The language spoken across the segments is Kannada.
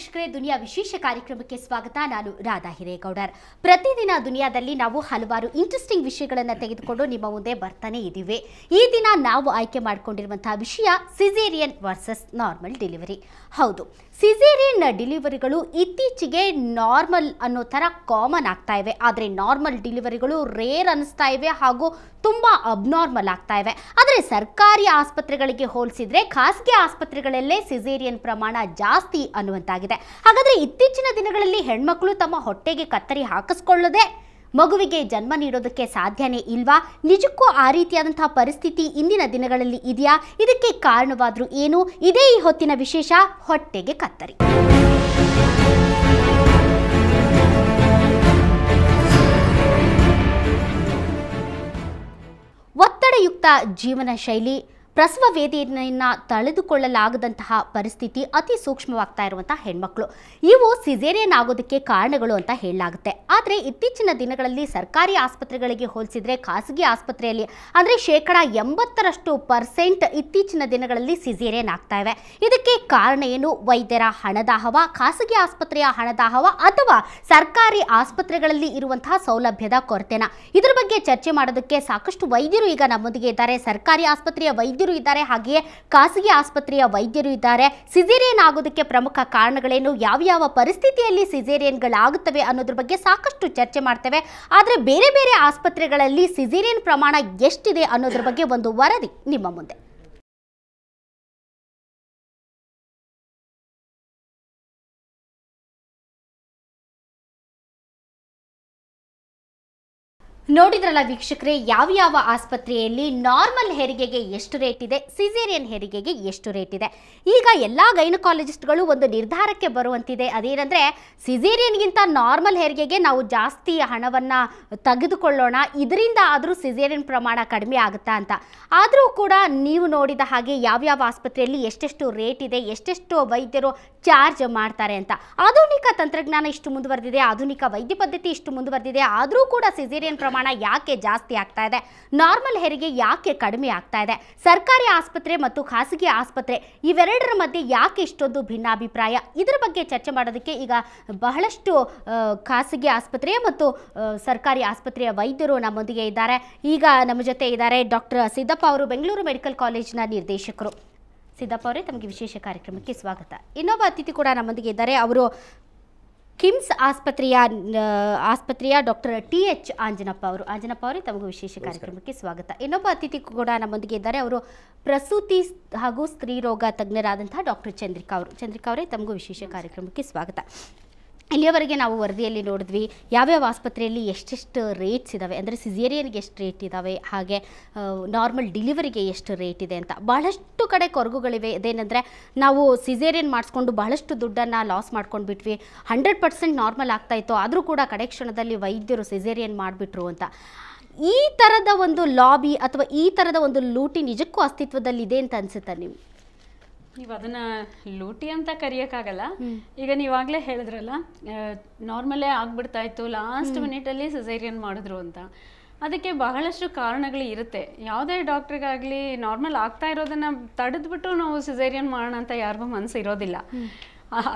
ವೀಕ್ಷಕರೇ, ದುನಿಯಾ ವಿಶೇಷ ಕಾರ್ಯಕ್ರಮಕ್ಕೆ ಸ್ವಾಗತ. ನಾನು ರಾಧಾ ಹಿರೇಗೌಡರ್. ಪ್ರತಿದಿನ ದುನಿಯಾದಲ್ಲಿ ನಾವು ಹಲವಾರು ಇಂಟ್ರೆಸ್ಟಿಂಗ್ ವಿಷಯಗಳನ್ನು ತೆಗೆದುಕೊಂಡು ನಿಮ್ಮ ಮುಂದೆ ಬರ್ತಾನೆ ಇದ್ದೀವಿ. ಈ ದಿನ ನಾವು ಆಯ್ಕೆ ಮಾಡಿಕೊಂಡಿರುವಂತಹ ವಿಷಯ ಸಿಸೇರಿಯನ್ ವರ್ಸಸ್ ನಾರ್ಮಲ್ ಡೆಲಿವರಿ. ಹೌದು, ಸಿಸೇರಿಯನ್ ಡೆಲಿವರಿಗಳು ಇತ್ತೀಚೆಗೆ ನಾರ್ಮಲ್ ಅನ್ನೋ ಥರ ಕಾಮನ್ ಆಗ್ತಾ ಇವೆ. ಆದರೆ ನಾರ್ಮಲ್ ಡೆಲಿವರಿಗಳು ರೇರ್ ಅನ್ನಿಸ್ತಾ ಇವೆ ಹಾಗೂ ತುಂಬ ಅಬ್ನಾರ್ಮಲ್ ಆಗ್ತಾ ಇವೆ. ಆದರೆ ಸರ್ಕಾರಿ ಆಸ್ಪತ್ರೆಗಳಿಗೆ ಹೋಲಿಸಿದ್ರೆ ಖಾಸಗಿ ಆಸ್ಪತ್ರೆಗಳಲ್ಲೇ ಸಿಸೇರಿಯನ್ ಪ್ರಮಾಣ ಜಾಸ್ತಿ ಅನ್ನುವಂತಾಗಿದೆ. ಹಾಗಾದರೆ ಇತ್ತೀಚಿನ ದಿನಗಳಲ್ಲಿ ಹೆಣ್ಮಕ್ಳು ತಮ್ಮ ಹೊಟ್ಟೆಗೆ ಕತ್ತರಿ ಹಾಕಿಸ್ಕೊಳ್ಳದೆ ಮಗುವಿಗೆ ಜನ್ಮ ನೀಡೋದಕ್ಕೆ ಸಾಧ್ಯನೇ ಇಲ್ವಾ? ನಿಜಕ್ಕೂ ಆ ರೀತಿಯಾದಂತಹ ಪರಿಸ್ಥಿತಿ ಇಂದಿನ ದಿನಗಳಲ್ಲಿ ಇದೆಯಾ? ಇದಕ್ಕೆ ಕಾರಣವಾದರೂ ಏನು? ಇದೇ ಈ ಹೊತ್ತಿನ ವಿಶೇಷ, ಹೊಟ್ಟೆಗೆ ಕತ್ತರಿ. ಒತ್ತಡಯುಕ್ತ ಜೀವನ ಶೈಲಿ, ಪ್ರಸವ ವೇದನೆಯನ್ನು ತಡೆದುಕೊಳ್ಳಲಾಗದಂತಹ ಪರಿಸ್ಥಿತಿ, ಅತಿ ಸೂಕ್ಷ್ಮವಾಗ್ತಾ ಇರುವಂತಹ ಹೆಣ್ಮಕ್ಳು, ಇವು ಸಿಸೇರಿಯನ್ ಆಗೋದಕ್ಕೆ ಕಾರಣಗಳು ಅಂತ ಹೇಳಲಾಗುತ್ತೆ. ಆದರೆ ಇತ್ತೀಚಿನ ದಿನಗಳಲ್ಲಿ ಸರ್ಕಾರಿ ಆಸ್ಪತ್ರೆಗಳಿಗೆ ಹೋಲಿಸಿದ್ರೆ ಖಾಸಗಿ ಆಸ್ಪತ್ರೆಯಲ್ಲಿ ಅಂದರೆ 80% ಇತ್ತೀಚಿನ ದಿನಗಳಲ್ಲಿ ಸಿಸೇರಿಯನ್ ಆಗ್ತಾ ಇವೆ. ಇದಕ್ಕೆ ಕಾರಣ ಏನು? ವೈದ್ಯರ ಹಣದಾಹವ, ಖಾಸಗಿ ಆಸ್ಪತ್ರೆಯ ಹಣದಾಹವ ಅಥವಾ ಸರ್ಕಾರಿ ಆಸ್ಪತ್ರೆಗಳಲ್ಲಿ ಇರುವಂತಹ ಸೌಲಭ್ಯದ ಕೊರತೆನ? ಇದರ ಬಗ್ಗೆ ಚರ್ಚೆ ಮಾಡೋದಕ್ಕೆ ಸಾಕಷ್ಟು ವೈದ್ಯರು ಈಗ ನಮ್ಮೊಂದಿಗೆ ಇದ್ದಾರೆ. ಸರ್ಕಾರಿ ಆಸ್ಪತ್ರೆಯ ವೈದ್ಯರು ಇದ್ದಾರೆ, ಹಾಗೆಯೇ ಖಾಸಗಿ ಆಸ್ಪತ್ರೆಯ ವೈದ್ಯರು ಇದ್ದಾರೆ. ಸಿಸೇರಿಯನ್ ಆಗೋದಕ್ಕೆ ಪ್ರಮುಖ ಕಾರಣಗಳೇನು, ಯಾವ ಪರಿಸ್ಥಿತಿಯಲ್ಲಿ ಸಿಸೇರಿಯನ್ಗಳಾಗುತ್ತವೆ ಅನ್ನೋದ್ರ ಬಗ್ಗೆ ಸಾಕಷ್ಟು ಚರ್ಚೆ ಮಾಡ್ತೇವೆ. ಆದರೆ ಬೇರೆ ಬೇರೆ ಆಸ್ಪತ್ರೆಗಳಲ್ಲಿ ಸಿಸೇರಿಯನ್ ಪ್ರಮಾಣ ಎಷ್ಟಿದೆ ಅನ್ನೋದ್ರ ಬಗ್ಗೆ ಒಂದು ವರದಿ ನಿಮ್ಮ ಮುಂದೆ. ನೋಡಿದ್ರಲ್ಲ ವೀಕ್ಷಕರೇ, ಯಾವ ಆಸ್ಪತ್ರೆಯಲ್ಲಿ ನಾರ್ಮಲ್ ಹೆರಿಗೆಗೆ ಎಷ್ಟು ರೇಟ್ ಇದೆ, ಸಿಸೇರಿಯನ್ ಹೆರಿಗೆಗೆ ಎಷ್ಟು ರೇಟ್ ಇದೆ. ಈಗ ಎಲ್ಲ ಗೈನಕಾಲಜಿಸ್ಟ್ಗಳು ಒಂದು ನಿರ್ಧಾರಕ್ಕೆ ಬರುವಂತಿದೆ. ಅದೇನೆಂದರೆ, ಸಿಸೇರಿಯನ್ಗಿಂತ ನಾರ್ಮಲ್ ಹೆರಿಗೆಗೆ ನಾವು ಜಾಸ್ತಿ ಹಣವನ್ನು ತೆಗೆದುಕೊಳ್ಳೋಣ, ಇದರಿಂದ ಆದರೂ ಸಿಸೇರಿಯನ್ ಪ್ರಮಾಣ ಕಡಿಮೆ ಆಗುತ್ತಾ ಅಂತ. ಆದರೂ ಕೂಡ ನೀವು ನೋಡಿದ ಹಾಗೆ ಯಾವ ಆಸ್ಪತ್ರೆಯಲ್ಲಿ ಎಷ್ಟೆಷ್ಟು ರೇಟ್ ಇದೆ, ಎಷ್ಟೆಷ್ಟು ವೈದ್ಯರು ಚಾರ್ಜ್ ಮಾಡ್ತಾರೆ ಅಂತ. ಆಧುನಿಕ ತಂತ್ರಜ್ಞಾನ ಇಷ್ಟು ಮುಂದುವರೆದಿದೆ, ಆಧುನಿಕ ವೈದ್ಯ ಪದ್ಧತಿ ಇಷ್ಟು ಮುಂದುವರೆದಿದೆ, ಆದರೂ ಕೂಡ ಸಿಸೇರಿಯನ್ ಪ್ರಮಾಣ ಯಾಕೆ ಜಾಸ್ತಿ ಆಗ್ತಾ ಇದೆ, ನಾರ್ಮಲ್ ಹೆರಿಗೆ ಯಾಕೆ ಕಡಿಮೆ ಆಗ್ತಾ ಇದೆ, ಸರ್ಕಾರಿ ಆಸ್ಪತ್ರೆ ಮತ್ತು ಖಾಸಗಿ ಆಸ್ಪತ್ರೆ ಇವೆರಡರ ಮಧ್ಯೆ ಯಾಕೆ ಇಷ್ಟೊಂದು ಭಿನ್ನಾಭಿಪ್ರಾಯ, ಇದರ ಬಗ್ಗೆ ಚರ್ಚೆ ಮಾಡೋದಕ್ಕೆ ಈಗ ಬಹಳಷ್ಟು ಖಾಸಗಿ ಆಸ್ಪತ್ರೆ ಮತ್ತು ಸರ್ಕಾರಿ ಆಸ್ಪತ್ರೆಯ ವೈದ್ಯರು ನಮ್ಮೊಂದಿಗೆ ಇದ್ದಾರೆ. ಈಗ ನಮ್ಮ ಜೊತೆ ಇದ್ದಾರೆ ಡಾಕ್ಟರ್ ಸಿದ್ದಪ್ಪ ಅವರು, ಬೆಂಗಳೂರು ಮೆಡಿಕಲ್ ಕಾಲೇಜಿನ ನಿರ್ದೇಶಕರು. ಸಿದ್ದಪ್ಪ ಅವರೇ, ತಮಗೆ ವಿಶೇಷ ಕಾರ್ಯಕ್ರಮಕ್ಕೆ ಸ್ವಾಗತ. ಇನ್ನೊಬ್ಬ ಅತಿಥಿ ಕೂಡ ನಮ್ಮೊಂದಿಗೆ ಇದ್ದಾರೆ. ಅವರು ಕಿಮ್ಸ್ ಆಸ್ಪತ್ರೆಯ ಡಾಕ್ಟರ್ TH ಆಂಜನಪ್ಪ ಅವರು. ಆಂಜನಪ್ಪ ಅವರೇ, ತಮಗೂ ವಿಶೇಷ ಕಾರ್ಯಕ್ರಮಕ್ಕೆ ಸ್ವಾಗತ. ಇನ್ನೊಬ್ಬ ಅತಿಥಿ ಕೂಡ ನಮ್ಮೊಂದಿಗೆ ಇದ್ದಾರೆ. ಅವರು ಪ್ರಸೂತಿ ಹಾಗೂ ಸ್ತ್ರೀ ರೋಗ ತಜ್ಞರಾದಂತಹ ಡಾಕ್ಟರ್ ಚಂದ್ರಿಕಾ ಅವರು. ಚಂದ್ರಿಕಾ ಅವರೇ, ತಮಗೂ ವಿಶೇಷ ಕಾರ್ಯಕ್ರಮಕ್ಕೆ ಸ್ವಾಗತ. ಇಲ್ಲಿಯವರೆಗೆ ನಾವು ವರದಿಯಲ್ಲಿ ನೋಡಿದ್ವಿ ಯಾವ್ಯಾವ ಆಸ್ಪತ್ರೆಯಲ್ಲಿ ಎಷ್ಟೆಷ್ಟು ರೇಟ್ಸ್ ಇದ್ದಾವೆ, ಅಂದರೆ ಸಿಸೇರಿಯನ್ಗೆ ಎಷ್ಟು ರೇಟ್ ಇದ್ದಾವೆ, ಹಾಗೆ ನಾರ್ಮಲ್ ಡೆಲಿವರಿಗೆ ಎಷ್ಟು ರೇಟ್ ಇದೆ ಅಂತ. ಬಹಳಷ್ಟು ಕಡೆ ಕೊರಗುಗಳಿವೆ. ಇದೇನೆಂದರೆ, ನಾವು ಸಿಸೇರಿಯನ್ ಮಾಡಿಸ್ಕೊಂಡು ಬಹಳಷ್ಟು ದುಡ್ಡನ್ನು ಲಾಸ್ ಮಾಡ್ಕೊಂಡು ಬಿಟ್ವಿ, 100% ನಾರ್ಮಲ್ ಆಗ್ತಾಯಿತ್ತು, ಆದರೂ ಕೂಡ ಕಡೆ ಕ್ಷಣದಲ್ಲಿ ವೈದ್ಯರು ಸಿಸೇರಿಯನ್ ಮಾಡಿಬಿಟ್ರು ಅಂತ. ಈ ಥರದ ಒಂದು ಲಾಬಿ ಅಥವಾ ಈ ಥರದ ಒಂದು ಲೂಟಿ ನಿಜಕ್ಕೂ ಅಸ್ತಿತ್ವದಲ್ಲಿದೆ ಅಂತ ಅನಿಸುತ್ತಾ ನಿಮ್ಗೆ? ನೀವು ಅದನ್ನ ಲೂಟಿ ಅಂತ ಕರೆಯೋಕ್ಕಾಗಲ್ಲ. ಈಗ ನೀವಾಗಲೇ ಹೇಳಿದ್ರಲ್ಲ, ನಾರ್ಮಲೇ ಆಗ್ಬಿಡ್ತಾ ಇತ್ತು, ಲಾಸ್ಟ್ ಮಿನಿಟಲ್ಲಿ ಸಿಸೇರಿಯನ್ ಮಾಡಿದ್ರು ಅಂತ. ಅದಕ್ಕೆ ಬಹಳಷ್ಟು ಕಾರಣಗಳು ಇರುತ್ತೆ. ಯಾವುದೇ ಡಾಕ್ಟ್ರಿಗಾಗಲಿ ನಾರ್ಮಲ್ ಆಗ್ತಾ ಇರೋದನ್ನ ತಡೆದ್ಬಿಟ್ಟು ನಾವು ಸಿಸೇರಿಯನ್ ಮಾಡೋಣ ಅಂತ ಯಾರಿಗೂ ಮನಸ್ಸು ಇರೋದಿಲ್ಲ.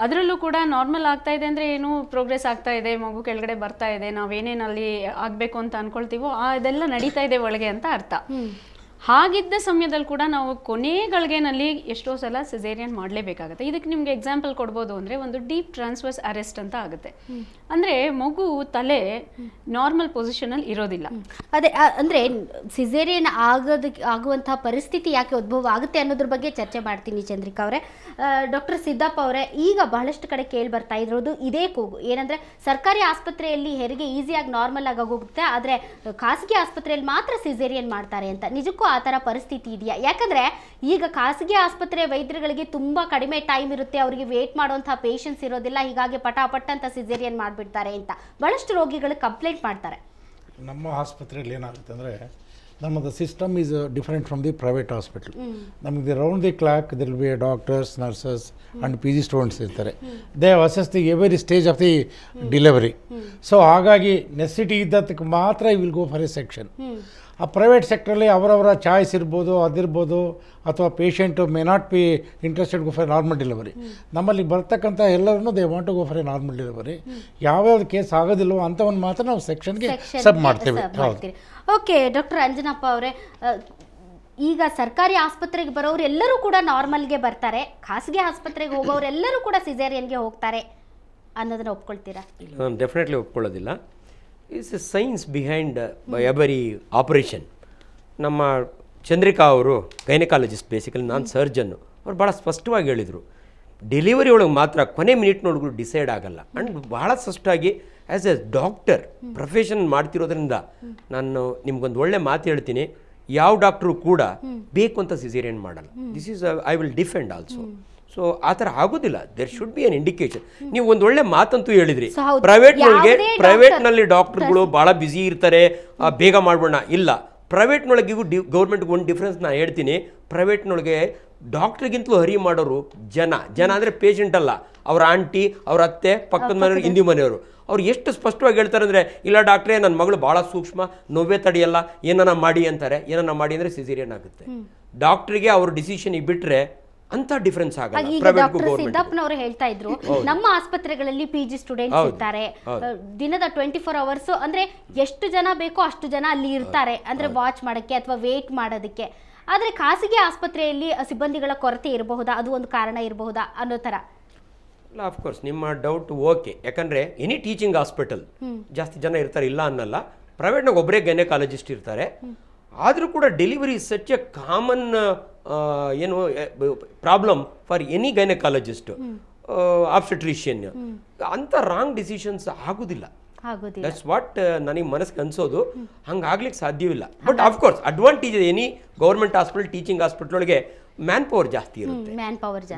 ಅದರಲ್ಲೂ ಕೂಡ ನಾರ್ಮಲ್ ಆಗ್ತಾ ಇದೆ ಅಂದರೆ ಏನು, ಪ್ರೋಗ್ರೆಸ್ ಆಗ್ತಾ ಇದೆ, ಮಗು ಕೆಳಗಡೆ ಬರ್ತಾ ಇದೆ, ನಾವೇನೇನಲ್ಲಿ ಆಗಬೇಕು ಅಂತ ಅಂದ್ಕೊಳ್ತೀವೋ ಅದೆಲ್ಲ ನಡೀತಾ ಇದೆ ಒಳಗೆ ಅಂತ ಅರ್ಥ. ಹಾಗಿದ್ದ ಸಮಯದಲ್ಲಿ ಕೂಡ ನಾವು ಕೊನೆಗಳಿಗೆನಲ್ಲಿ ಎಷ್ಟೋ ಸಲ ಸಿಸೇರಿಯನ್ ಮಾಡಲೇಬೇಕಾಗುತ್ತೆ. ಇದಕ್ಕೆ ನಿಮ್ಗೆ ಎಕ್ಸಾಂಪಲ್ ಕೊಡ್ಬೋದು ಅಂದರೆ, ಒಂದು ಡೀಪ್ ಟ್ರಾನ್ಸ್ವರ್ಸ್ ಅರೆಸ್ಟ್ ಅಂತ ಆಗುತ್ತೆ. ಅಂದರೆ ಮಗು ತಲೆ ನಾರ್ಮಲ್ ಪೊಸಿಷನಲ್ಲಿ ಇರೋದಿಲ್ಲ. ಅದೇ ಅಂದರೆ ಸಿಸೇರಿಯನ್ ಆಗುವಂತಹ ಪರಿಸ್ಥಿತಿ ಯಾಕೆ ಉದ್ಭವ ಆಗುತ್ತೆ ಅನ್ನೋದ್ರ ಬಗ್ಗೆ ಚರ್ಚೆ ಮಾಡ್ತೀನಿ ಚಂದ್ರಿಕಾ ಅವರೇ. ಡಾಕ್ಟರ್ ಸಿದ್ದಪ್ಪ ಅವರೇ, ಈಗ ಬಹಳಷ್ಟು ಕಡೆ ಕೇಳಿ ಬರ್ತಾ ಇರೋದು ಇದೇ ಕೂಗು, ಏನಂದರೆ ಸರ್ಕಾರಿ ಆಸ್ಪತ್ರೆಯಲ್ಲಿ ಹೆರಿಗೆ ಈಸಿಯಾಗಿ ನಾರ್ಮಲ್ ಆಗಿ ಹೋಗುತ್ತೆ, ಆದರೆ ಖಾಸಗಿ ಆಸ್ಪತ್ರೆಯಲ್ಲಿ ಮಾತ್ರ ಸಿಸೇರಿಯನ್ ಮಾಡ್ತಾರೆ ಅಂತ. ನಿಜಕ್ಕೂ ಆ ಥರ ಪರಿಸ್ಥಿತಿ ಇದೆಯಾ? ಯಾಕಂದರೆ ಈಗ ಖಾಸಗಿ ಆಸ್ಪತ್ರೆ ವೈದ್ಯರುಗಳಿಗೆ ತುಂಬ ಕಡಿಮೆ ಟೈಮ್ ಇರುತ್ತೆ, ಅವರಿಗೆ ವೇಟ್ ಮಾಡುವಂಥ ಪೇಷನ್ಸ್ ಇರೋದಿಲ್ಲ, ಹೀಗಾಗಿ ಪಟಾಪಟ್ ಅಂತ ಸಿಸೇರಿಯನ್ ಮಾಡಿಬಿಡ್ತಾರೆ ಅಂತ ಬಹಳಷ್ಟು ರೋಗಿಗಳು ಕಂಪ್ಲೇಂಟ್ ಮಾಡ್ತಾರೆ. ನಮ್ಮ ಆಸ್ಪತ್ರೆಯಲ್ಲಿ ಏನಾಗುತ್ತೆ ಅಂದರೆ, ನಮ್ಮದು system is different from the private hospital. ನಮಗೆ round the clock will be doctors, nurses and PG students ಇರ್ತಾರೆ. They assess the every stage of the delivery. So ಹಾಗಾಗಿ ನೆಸಿಟಿ ಇದ್ದದಕ್ಕೆ ಮಾತ್ರ will go for a section. ಆ ಪ್ರೈವೇಟ್ ಸೆಕ್ಟ್ರಲ್ಲಿ ಅವರವರ ಚಾಯ್ಸ್ ಇರ್ಬೋದು, ಅದಿರ್ಬೋದು, ಅಥವಾ patient may not be interested go for normal delivery. ನಮ್ಮಲ್ಲಿ ಬರ್ತಕ್ಕಂಥ ಎಲ್ಲರೂ they want to go for a normal delivery. ಯಾವ್ಯಾವ್ದು ಕೇಸ್ ಆಗೋದಿಲ್ಲವೋ ಅಂಥವನ್ನು ಮಾತ್ರ ನಾವು ಸೆಕ್ಷನ್ಗೆ ಸಬ್ ಮಾಡ್ತೇವೆ. ಓಕೆ ಡಾಕ್ಟರ್ ಅಂಜನಪ್ಪ ಅವರೇ, ಈಗ ಸರ್ಕಾರಿ ಆಸ್ಪತ್ರೆಗೆ ಬರೋರು ಎಲ್ಲರೂ ಕೂಡ ನಾರ್ಮಲ್ಗೆ ಬರ್ತಾರೆ, ಖಾಸಗಿ ಆಸ್ಪತ್ರೆಗೆ ಹೋಗೋರು ಎಲ್ಲರೂ ಕೂಡ ಸಿಸೇರಿಯನ್ಗೆ ಹೋಗ್ತಾರೆ ಅನ್ನೋದನ್ನ ಒಪ್ಕೊಳ್ತೀರಾ? ಇಲ್ಲ, ನಾನು ಡೆಫಿನೆಟ್ಲಿ ಒಪ್ಕೊಳ್ಳೋದಿಲ್ಲ. It's a science behind every operation. ನಮ್ಮ ಚಂದ್ರಿಕಾ ಅವರು ಗೈನಕಾಲಜಿಸ್ಟ್, ಬೇಸಿಕಲಿ ನಾನು ಸರ್ಜನ್ನು. ಅವ್ರು ಭಾಳ ಸ್ಪಷ್ಟವಾಗಿ ಹೇಳಿದರು, ಡೆಲಿವರಿ ಒಳಗೆ ಮಾತ್ರ ಕೊನೆ ಮಿನಿಟ್ನೊಳಗೂ ಡಿಸೈಡ್ ಆಗಲ್ಲ. ಆ್ಯಂಡ್ ಭಾಳ ಸ್ಪಷ್ಟವಾಗಿ ಆ್ಯಸ್ ಎ ಡಾಕ್ಟರ್ ಪ್ರೊಫೆಷನ್ ಮಾಡ್ತಿರೋದ್ರಿಂದ ನಾನು ನಿಮ್ಗೊಂದು ಒಳ್ಳೆ ಮಾತು ಹೇಳ್ತೀನಿ, ಯಾವ ಡಾಕ್ಟ್ರು ಕೂಡ ಬೇಕು ಅಂತ ಸಿಸೇರಿಯನ್ ಮಾಡಲ್ಲ. This is I will defend also. So ಆ ಥರ ಆಗೋದಿಲ್ಲ. There should be an indication. ನೀವು ಒಂದು ಒಳ್ಳೆ ಮಾತಂತೂ ಹೇಳಿದ್ರಿ, ಪ್ರೈವೇಟ್ನಲ್ಲಿ ಡಾಕ್ಟರ್ಗಳು ಭಾಳ ಬ್ಯುಸಿ ಇರ್ತಾರೆ, ಬೇಗ ಮಾಡ್ಬೋಣ. ಇಲ್ಲ, ಪ್ರೈವೇಟ್ನೊಳಗಿಗೂ ಗೌರ್ಮೆಂಟ್ಗೆ ಒಂದು ಡಿಫ್ರೆನ್ಸ್ ನಾನು ಹೇಳ್ತೀನಿ. ಪ್ರೈವೇಟ್ನೊಳಗೆ ಡಾಕ್ಟ್ರಿಗಿಂತಲೂ ಹರಿ ಮಾಡೋರು ಜನ ಅಂದರೆ ಪೇಷಂಟ್ ಅಲ್ಲ, ಅವ್ರ ಆಂಟಿ, ಅವ್ರ ಅತ್ತೆ, ಪಕ್ಕದ ಮನೆಯವರು, ಹಿಂದಿ ಮನೆಯವರು. ಅವ್ರು ಎಷ್ಟು ಸ್ಪಷ್ಟವಾಗಿ ಹೇಳ್ತಾರೆ ಅಂದರೆ, ಇಲ್ಲ ಡಾಕ್ಟ್ರೇ ನನ್ನ ಮಗಳು ಭಾಳ ಸೂಕ್ಷ್ಮ, ನೋವೇ ತಡೆಯಲ್ಲ, ಏನನ್ನ ಮಾಡಿ ಅಂತಾರೆ. ಏನನ್ನ ಮಾಡಿ ಅಂದರೆ ಸಿಸೇರಿಯನ್ ಆಗುತ್ತೆ. ಡಾಕ್ಟ್ರಿಗೆ ಅವ್ರ ಡಿಸಿಷನ್ ಬಿಟ್ಟರೆ ಅಂತ ಡಿಫರೆನ್ಸ್ ಆಗಲ್ಲ. ಸಿದ್ದಪ್ಪನವರು ಹೇಳ್ತಾ ಇದ್ರು, ನಮ್ಮ ಆಸ್ಪತ್ರೆಗಳಲ್ಲಿ PG ಸ್ಟೂಡೆಂಟ್ಸ್ ಇರ್ತಾರೆ, ದಿನದ 24 ಅವರ್ಸ್ ಅಂದ್ರೆ ಎಷ್ಟು ಜನ ಬೇಕೋ ಅಷ್ಟು ಜನ ಅಲ್ಲಿ ಇರ್ತಾರೆ, ಅಂದ್ರೆ ವಾಚ್ ಮಾಡಕ್ಕೆ ಅಥವಾ ವೇಟ್ ಮಾಡೋದಕ್ಕೆ. ಆದ್ರೆ ಖಾಸಗಿ ಆಸ್ಪತ್ರೆಯಲ್ಲಿ ಸಿಬ್ಬಂದಿಗಳ ಕೊರತೆ ಇರಬಹುದಾ, ಅದು ಒಂದು ಕಾರಣ ಇರಬಹುದಾ ಅನ್ನೋ ತರ? ಇಲ್ಲ, ಆಫ್ಕೋರ್ಸ್ ನಿಮ್ಮ ಡೌಟ್ ಓಕೆ. ಯಾಕಂದರೆ ಎನಿ ಟೀಚಿಂಗ್ ಹಾಸ್ಪಿಟಲ್ ಜಾಸ್ತಿ ಜನ ಇರ್ತಾರೆ, ಇಲ್ಲ ಅನ್ನಲ್ಲ. ಪ್ರೈವೇಟ್ನಾಗ ಒಬ್ಬರೇ ಗೈನಕಾಲಜಿಸ್ಟ್ ಇರ್ತಾರೆ. ಆದರೂ ಕೂಡ ಡೆಲಿವರಿ ಸಚ್ ಎ ಕಾಮನ್ ಏನು problem for any gynaecologist, obstetrician. ಅಂಥ ರಾಂಗ್ ಡಿಸಿಷನ್ಸ್ ಆಗೋದಿಲ್ಲ. ದಟ್ಸ್ ವಾಟ್ ನನಗೆ ಮನಸ್ಸಿಗೆ ಅನ್ಸೋದು. ಹಂಗಾಗ್ಲಿಕ್ಕೆ ಸಾಧ್ಯವಿಲ್ಲ. But of course advantage any government hospital, teaching hospital ಒಳಗೆ ಮ್ಯಾನ್ ಪವರ್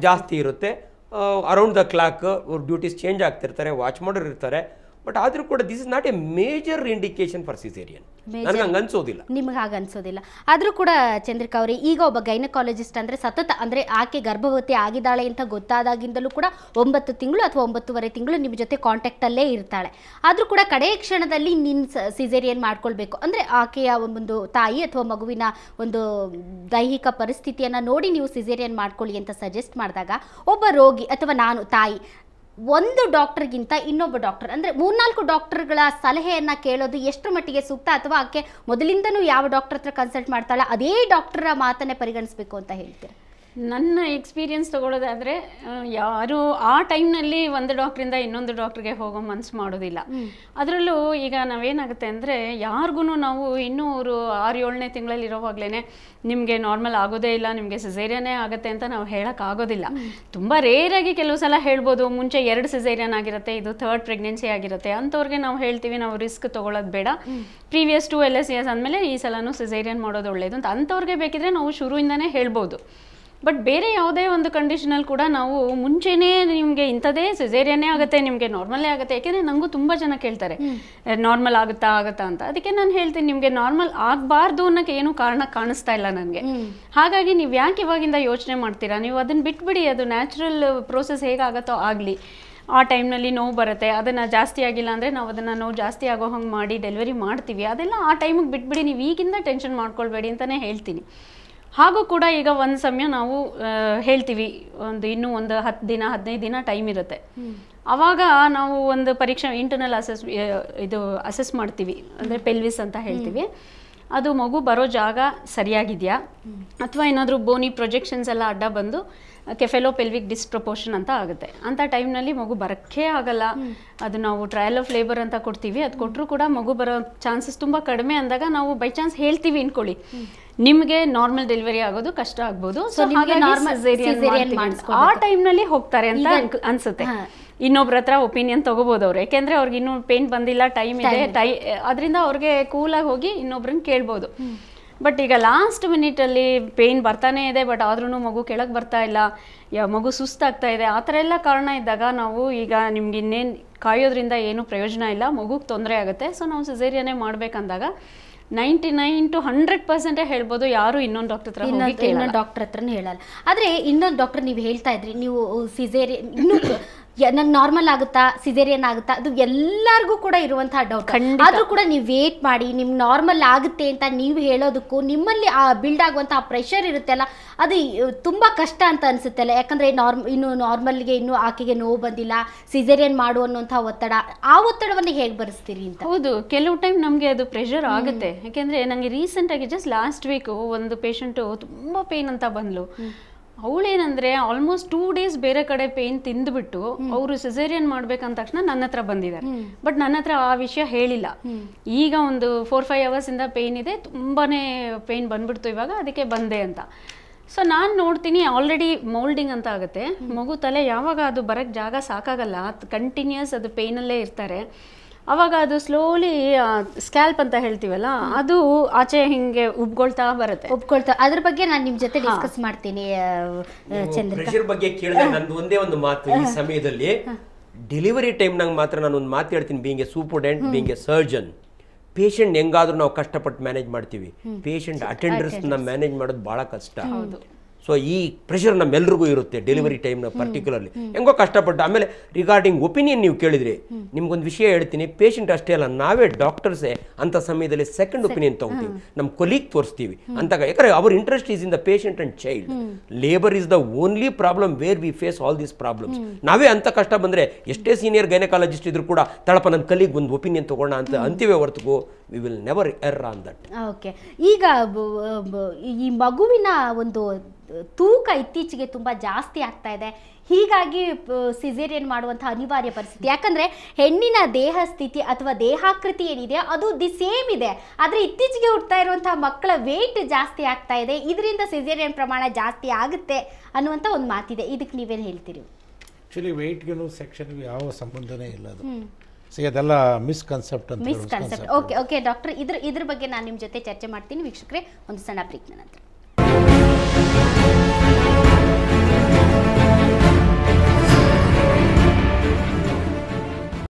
ಜಾಸ್ತಿ ಇರುತ್ತೆ. Around the clock duties change ಆಗ್ತಿರ್ತಾರೆ, ವಾಚ್ ಮಾಡೋರು ಇರ್ತಾರೆ. ಬಟ್ ಆದರೂ ಕೂಡ this is not a major indication for caesarean. ನನಗೆ ಹಂಗೆ ಅನ್ಸೋದಿಲ್ಲ. ನಿಮಗೆ ಹಾಗೆ ಅನ್ಸೋದಿಲ್ಲ. ಆದರೂ ಕೂಡ ಚಂದ್ರಿಕಾ ಅವರೇ, ಈಗ ಒಬ್ಬ ಗೈನಕಾಲಜಿಸ್ಟ್ ಅಂದರೆ ಸತತ ಅಂದರೆ ಆಕೆ ಗರ್ಭವತಿ ಆಗಿದ್ದಾಳೆ ಅಂತ ಗೊತ್ತಾದಾಗಿಂದಲೂ ಕೂಡ 9 ತಿಂಗಳು ಅಥವಾ 9.5 ತಿಂಗಳು ನಿಮ್ಮ ಜೊತೆ ಕಾಂಟ್ಯಾಕ್ಟಲ್ಲೇ ಇರ್ತಾಳೆ. ಆದರೂ ಕೂಡ ಕಡೆಯ ಕ್ಷಣದಲ್ಲಿ ಸಿಸೇರಿಯನ್ ಮಾಡ್ಕೊಳ್ಬೇಕು ಅಂದರೆ ಆಕೆಯ ಒಂದು ತಾಯಿ ಅಥವಾ ಮಗುವಿನ ಒಂದು ದೈಹಿಕ ಪರಿಸ್ಥಿತಿಯನ್ನು ನೋಡಿ ನೀವು ಸಿಸೇರಿಯನ್ ಮಾಡ್ಕೊಳ್ಳಿ ಅಂತ ಸಜೆಸ್ಟ್ ಮಾಡಿದಾಗ, ಒಬ್ಬ ರೋಗಿ ಅಥವಾ ನಾನು ತಾಯಿ ಒಂದು ಡಾಕ್ಟರ್ಗಿಂತ ಇನ್ನೊಬ್ಬ ಡಾಕ್ಟರ್ ಅಂದರೆ 3-4 ಡಾಕ್ಟರ್ಗಳ ಸಲಹೆಯನ್ನು ಕೇಳೋದು ಎಷ್ಟು ಮಟ್ಟಿಗೆ ಸೂಕ್ತ, ಅಥವಾ ಆಕೆ ಮೊದಲಿಂದನೂ ಯಾವ ಡಾಕ್ಟರ್ ಹತ್ರ ಕನ್ಸಲ್ಟ್ ಮಾಡ್ತಾಳೆ ಅದೇ ಡಾಕ್ಟರ ಮಾತನ್ನೇ ಪರಿಗಣಿಸಬೇಕು ಅಂತ ಹೇಳ್ತೀರಾ? ನನ್ನ ಎಕ್ಸ್ಪೀರಿಯನ್ಸ್ ತಗೊಳ್ಳೋದಾದರೆ, ಯಾರು ಆ ಟೈಮ್ನಲ್ಲಿ ಒಂದು ಡಾಕ್ಟ್ರಿಂದ ಇನ್ನೊಂದು ಡಾಕ್ಟ್ರಿಗೆ ಹೋಗೋ ಮನಸ್ಸು ಮಾಡೋದಿಲ್ಲ. ಅದರಲ್ಲೂ ಈಗ ನಾವೇನಾಗುತ್ತೆ ಅಂದರೆ, ಯಾರಿಗೂ ನಾವು ಇನ್ನೂ ಅವರು 6-7ನೇ ತಿಂಗಳಲ್ಲಿ ಇರೋವಾಗಲೇ ನಿಮಗೆ ನಾರ್ಮಲ್ ಆಗೋದೇ ಇಲ್ಲ, ನಿಮಗೆ ಸಿಸೇರಿಯನ್ನೇ ಆಗುತ್ತೆ ಅಂತ ನಾವು ಹೇಳೋಕ್ಕಾಗೋದಿಲ್ಲ. ತುಂಬ ರೇರಾಗಿ ಕೆಲವು ಸಲ ಹೇಳ್ಬೋದು, ಮುಂಚೆ 2 ಸಿಸೇರಿಯನ್ ಆಗಿರುತ್ತೆ, ಇದು 3rd ಪ್ರೆಗ್ನೆನ್ಸಿ ಆಗಿರುತ್ತೆ. ಅಂಥವ್ರಿಗೆ ನಾವು ಹೇಳ್ತೀವಿ, ನಾವು ರಿಸ್ಕ್ ತೊಗೊಳ್ಳೋದು ಬೇಡ, ಪ್ರೀವಿಯಸ್ 2 LS ಅಂದಮೇಲೆ ಈ ಸಲನೂ ಸಿಸೇರಿಯನ್ ಮಾಡೋದು ಒಳ್ಳೆಯದು ಅಂತ ಅಂಥವ್ರಿಗೆ ಬೇಕಿದ್ರೆ ನಾವು ಶುರುವಿಂದನೇ ಹೇಳ್ಬೋದು. ಬಟ್ ಬೇರೆ ಯಾವುದೇ ಒಂದು ಕಂಡೀಷನಲ್ಲಿ ಕೂಡ ನಾವು ಮುಂಚೆನೇ ನಿಮಗೆ ಇಂಥದ್ದೇ ಸಿಸೇರಿಯನ್ನೇ ಆಗುತ್ತೆ, ನಿಮಗೆ ನಾರ್ಮಲ್ಲೇ ಆಗುತ್ತೆ. ಯಾಕೆಂದರೆ ನನಗೂ ತುಂಬ ಜನ ಕೇಳ್ತಾರೆ ನಾರ್ಮಲ್ ಆಗುತ್ತಾ ಅಂತ. ಅದಕ್ಕೆ ನಾನು ಹೇಳ್ತೀನಿ, ನಿಮಗೆ ನಾರ್ಮಲ್ ಆಗಬಾರ್ದು ಅನ್ನೋಕ್ಕೆ ಏನೂ ಕಾರಣ ಕಾಣಿಸ್ತಾ ಇಲ್ಲ ನನಗೆ. ಹಾಗಾಗಿ ನೀವು ಯಾಕೆ ಇವಾಗಿಂದ ಯೋಚನೆ ಮಾಡ್ತೀರಾ? ನೀವು ಅದನ್ನು ಬಿಟ್ಬಿಡಿ, ಅದು ನ್ಯಾಚುರಲ್ ಪ್ರೋಸೆಸ್ ಹೇಗಾಗುತ್ತೋ ಆಗಲಿ. ಆ ಟೈಮ್ನಲ್ಲಿ ನೋವು ಬರುತ್ತೆ, ಅದನ್ನು ಜಾಸ್ತಿ ಆಗಿಲ್ಲ ಅಂದರೆ ನಾವು ಅದನ್ನು ನೋವು ಜಾಸ್ತಿ ಆಗೋ ಹಂಗೆ ಮಾಡಿ ಡೆಲಿವರಿ ಮಾಡ್ತೀವಿ. ಅದೆಲ್ಲ ಆ ಟೈಮಿಗೆ ಬಿಟ್ಬಿಡಿ, ನೀವು ಈಗಿಂದ ಟೆನ್ಷನ್ ಮಾಡ್ಕೊಳ್ಬೇಡಿ ಅಂತಲೇ ಹೇಳ್ತೀನಿ. ಹಾಗೂ ಕೂಡ ಈಗ ಒಂದು ಸಮಯ ನಾವು ಹೇಳ್ತೀವಿ, ಇನ್ನೂ ಒಂದು 10 ದಿನ 15 ದಿನ ಟೈಮ್ ಇರುತ್ತೆ. ಆವಾಗ ನಾವು ಒಂದು ಪರೀಕ್ಷೆ ಇಂಟರ್ನಲ್ ಅಸೆಸ್ ಮಾಡ್ತೀವಿ, ಅಂದರೆ ಪೆಲ್ವಿಸ್ ಅಂತ ಹೇಳ್ತೀವಿ. ಅದು ಮಗು ಬರೋ ಜಾಗ ಸರಿಯಾಗಿದೆಯಾ, ಅಥವಾ ಏನಾದರೂ ಬೋನಿ ಪ್ರೊಜೆಕ್ಷನ್ಸ್ ಎಲ್ಲ ಅಡ್ಡ ಬಂದು ಕೆಫೆಲೋಪೆಲ್ವಿಕ್ ಡಿಸ್ಪ್ರಪೋರ್ಷನ್ ಅಂತ ಆಗುತ್ತೆ. ಅಂಥ ಟೈಮ್ನಲ್ಲಿ ಮಗು ಬರೋಕ್ಕೆ ಆಗಲ್ಲ. ಅದು ನಾವು ಟ್ರಯಲ್ ಆಫ್ ಲೇಬರ್ ಅಂತ ಕೊಡ್ತೀವಿ. ಅದು ಕೊಟ್ಟರು ಕೂಡ ಮಗು ಬರೋ ಚಾನ್ಸಸ್ ತುಂಬ ಕಡಿಮೆ ಅಂದಾಗ ನಾವು ಬೈ ಚಾನ್ಸ್ ಹೇಳ್ತೀವಿ ಅನ್ಕೊಳ್ಳಿ, ನಿಮಗೆ ನಾರ್ಮಲ್ ಡೆಲಿವರಿ ಆಗೋದು ಕಷ್ಟ ಆಗ್ಬೋದು, ಆ ಟೈಮ್ನಲ್ಲಿ ಹೋಗ್ತಾರೆ ಅಂತ ಅನ್ಸುತ್ತೆ. ಇನ್ನೊಬ್ರ ಹತ್ರ ಒಪಿನಿಯನ್ ತಗೋಬೋದು ಅವ್ರು, ಯಾಕೆಂದರೆ ಅವ್ರಿಗೆ ಇನ್ನೂ ಪೇನ್ ಬಂದಿಲ್ಲ, ಟೈಮ್ ಇದೆ, ಅದರಿಂದ ಅವ್ರಿಗೆ ಕೂಲಾಗಿ ಹೋಗಿ ಇನ್ನೊಬ್ರನ್ನ ಕೇಳ್ಬೋದು. ಬಟ್ ಈಗ ಲಾಸ್ಟ್ ಮಿನಿಟಲ್ಲಿ ಪೇಯ್ನ್ ಬರ್ತಾನೆ ಇದೆ, ಬಟ್ ಆದ್ರೂ ಮಗು ಕೆಳಗೆ ಬರ್ತಾ ಇಲ್ಲ, ಮಗು ಸುಸ್ತಾಗ್ತಾ ಇದೆ, ಆ ಥರ ಎಲ್ಲ ಕಾರಣ ಇದ್ದಾಗ ನಾವು ಈಗ ನಿಮ್ಗೆ ಇನ್ನೇನು ಕಾಯೋದ್ರಿಂದ ಏನೂ ಪ್ರಯೋಜನ ಇಲ್ಲ, ಮಗುಗೆ ತೊಂದರೆ ಆಗುತ್ತೆ, ಸೊ ನಾವು ಸಿಸೇರಿಯನ್ನೇ ಮಾಡಬೇಕಂದಾಗ 99 to 100% ಹೇಳ್ಬೋದು, ಯಾರು ಇನ್ನೊಂದು ಡಾಕ್ಟರ್ ಹತ್ರ ಇನ್ನೊಂದು ಡಾಕ್ಟರ್ ಹತ್ರನೂ ಹೇಳಲ್ಲ. ಆದರೆ ಇನ್ನೊಂದು ಡಾಕ್ಟರ್ ನೀವು ಹೇಳ್ತಾ ಇದ್ರಿ, ನೀವು ಸಿಸೇರಿಯನ್ ಇನ್ನೂ ನಂಗೆ ನಾರ್ಮಲ್ ಆಗುತ್ತಾ ಸಿಸೇರಿಯನ್ ಆಗುತ್ತಾ ಅದು ಎಲ್ಲರಿಗೂ ಕೂಡ ಇರುವಂತಹ ಡೌಟ್. ಆದ್ರೂ ಕೂಡ ನೀವು ವೇಟ್ ಮಾಡಿ ನಿಮ್ಗೆ ನಾರ್ಮಲ್ ಆಗುತ್ತೆ ಅಂತ ನೀವು ಹೇಳೋದಕ್ಕೂ ನಿಮ್ಮಲ್ಲಿ ಆ ಬಿಲ್ಡ್ ಆಗುವಂತಹ ಪ್ರೆಷರ್ ಇರುತ್ತಲ್ಲ ಅದು ತುಂಬಾ ಕಷ್ಟ ಅಂತ ಅನ್ಸುತ್ತಲ್ಲ. ಯಾಕಂದ್ರೆ ಇನ್ನು ನಾರ್ಮಲ್ಗೆ ಇನ್ನು ಆಕೆಗೆ ನೋವು ಬಂದಿಲ್ಲ, ಸಿಸೇರಿಯನ್ ಮಾಡು ಅನ್ನುವಂತಹ ಒತ್ತಡ, ಆ ಒತ್ತಡವನ್ನು ಹೇಗೆ ಭರಿಸ್ತೀರಿ ಅಂತ? ಹೌದು, ಕೆಲವು ಟೈಮ್ ನಮಗೆ ಅದು ಪ್ರೆಷರ್ ಆಗುತ್ತೆ. ಯಾಕೆಂದ್ರೆ ನಂಗೆ ರೀಸೆಂಟ್ ಆಗಿ ಜಸ್ಟ್ ಲಾಸ್ಟ್ ವೀಕ್ ಒಂದು ಪೇಷಂಟು ತುಂಬಾ ಪೇನ್ ಅಂತ ಬಂದ್ಲು. ಅವಳೇನಂದ್ರೆ ಆಲ್ಮೋಸ್ಟ್ 2 days ಬೇರೆ ಕಡೆ ಪೇನ್ ತಿಂದ್ಬಿಟ್ಟು ಅವರು ಸಿಸೇರಿಯನ್ ಮಾಡ್ಬೇಕಂದ ತಕ್ಷಣ ನನ್ನ ಹತ್ರ ಬಂದಿದ್ದಾರೆ. ಬಟ್ ನನ್ನ ಹತ್ರ ಆ ವಿಷಯ ಹೇಳಿಲ್ಲ. ಈಗ ಒಂದು 4-5 hours ಇಂದ ಪೇನ್ ಇದೆ, ತುಂಬಾನೇ ಪೇನ್ ಬಂದ್ಬಿಡ್ತು ಇವಾಗ, ಅದಕ್ಕೆ ಬಂದೆ ಅಂತ. ಸೊ ನಾನು ನೋಡ್ತೀನಿ ಆಲ್ರೆಡಿ ಮೌಲ್ಡಿಂಗ್ ಅಂತ ಆಗುತ್ತೆ ಮಗು ತಲೆ. ಯಾವಾಗ ಅದು ಬರಕ್ಕೆ ಜಾಗ ಸಾಕಾಗಲ್ಲ, ಕಂಟಿನ್ಯೂಸ್ ಅದು ಪೇನಲ್ಲೇ ಇರ್ತಾರೆ. ಅವಾಗ ಅದು ಸ್ಲೋಲಿ ಸ್ಕ್ಯಾಲ್ಪ್ ಅಂತ ಹೇಳ್ತೀವಲ್ಲ, ಅದು ಆಚೆ ಹಿಂಗೆ ಉಬ್ಕೊಳ್ತಾ ಬರುತ್ತೆ. ಅದ್ರ ಬಗ್ಗೆ ನಾನು ನಿಮ್ ಜೊತೆ ಡಿಸ್ಕಸ್ ಮಾಡ್ತೀನಿ. ಪ್ರೆಷರ್ ಬಗ್ಗೆ ಕೇಳಿದ್ರೆ ನಂದು ಒಂದೇ ಒಂದು ಮಾತು, ಈ ಸಮಯದಲ್ಲಿ ಡೆಲಿವರಿ ಟೈಮ್ ನಂಗೆ ಮಾತ್ರ ನಾನು ಒಂದು ಮಾತು ಹೇಳ್ತೀನಿ. Being a superintendent, being a surgeon, patient ಹೆಂಗಾದ್ರೂ ನಾವು ಕಷ್ಟಪಟ್ಟು ಮ್ಯಾನೇಜ್ ಮಾಡ್ತೀವಿ, ಪೇಷಂಟ್ ಅಟೆಂಡರ್ಸ್ನ ಮ್ಯಾನೇಜ್ ಮಾಡೋದು ಬಹಳ ಕಷ್ಟ. ಸೊ ಈ ಪ್ರೆಷರ್ ನಮ್ಮೆಲ್ರಿಗೂ ಇರುತ್ತೆ ಡೆಲಿವರಿ ಟೈಮ್ನ ಪರ್ಟಿಕ್ಯುಲರ್ಲಿ, ಹೆಂಗೋ ಕಷ್ಟಪಟ್ಟು. ಆಮೇಲೆ ರಿಗಾರ್ಡಿಂಗ್ ಒಪಿನಿಯನ್ ನೀವು ಕೇಳಿದ್ರಿ, ನಿಮ್ಗೊಂದು ವಿಷಯ ಹೇಳ್ತೀನಿ. ಪೇಷಂಟ್ ಅಷ್ಟೇ ಅಲ್ಲ, ನಾವೇ ಡಾಕ್ಟರ್ಸೇ ಅಂತ ಸಮಯದಲ್ಲಿ ಸೆಕೆಂಡ್ ಒಪಿನಿಯನ್ ತಗೋತೀವಿ, ನಮ್ಮ ಕೊಲೀಗ್ ತೋರಿಸ್ತೀವಿ ಅಂತ. ಯಾಕಂದ್ರೆ ಅವರ್ interest is in the patient and child. Labour is the only problem where we face all these problems. ನಾವೇ ಅಂತ ಕಷ್ಟ ಬಂದ್ರೆ ಎಷ್ಟೇ ಸೀನಿಯರ್ ಗೈನಕಾಲಜಿಸ್ಟ್ ಇದ್ರು ಕೂಡ ತಳಪ ನನ್ನ ಕಲೀಗ್ ಒಂದು ಒಪಿನಿಯನ್ ತಗೋಣ ಅಂತ ಅಂತೀವಿ ಹೊರತು we will never error on that. Okay, ಈಗ ಈ ಮಗುವಿನ ಒಂದು ತೂಕ ಇತ್ತೀಚೆಗೆ ತುಂಬ ಜಾಸ್ತಿ ಆಗ್ತಾ ಇದೆ. ಹೀಗಾಗಿ ಸಿಸೇರಿಯನ್ ಮಾಡುವಂತಹ ಅನಿವಾರ್ಯ ಪರಿಸ್ಥಿತಿ. ಯಾಕಂದರೆ ಹೆಣ್ಣಿನ ದೇಹ ಸ್ಥಿತಿ ಅಥವಾ ದೇಹಾಕೃತಿ ಏನಿದೆ ಅದು ದಿ ಸೇಮ್ ಇದೆ, ಆದರೆ ಇತ್ತೀಚೆಗೆ ಹುಡ್ತಾ ಇರುವಂತಹ ಮಕ್ಕಳ ವೇಟ್ ಜಾಸ್ತಿ ಆಗ್ತಾ ಇದೆ. ಇದರಿಂದ ಸಿಸೇರಿಯನ್ ಪ್ರಮಾಣ ಜಾಸ್ತಿ ಆಗುತ್ತೆ ಅನ್ನುವಂಥ ಒಂದು ಮಾತಿದೆ. ಇದಕ್ಕೆ ನೀವೇನು ಹೇಳ್ತೀರಿ? ಆ್ಯಕ್ಚುಲಿ ವೆಯ್ಟ್ಗೂ ಸೆಕ್ಷನ್ಗೂ ಯಾವ ಸಂಬಂಧನೇ ಇಲ್ಲ. ಅದು ಸೊ ಅದೆಲ್ಲ ಮಿಸ್ಕನ್ಸೆಪ್ಟ್ ಅಂತ. ಓಕೆ ಡಾಕ್ಟರ್, ಇದ್ರ ಬಗ್ಗೆ ನಾನು ನಿಮ್ಮ ಜೊತೆ ಚರ್ಚೆ ಮಾಡ್ತೀನಿ ವೀಕ್ಷಕರೇ, ಒಂದು ಸಣ್ಣ ಬ್ರೇಕ್ನ ನಂತರ.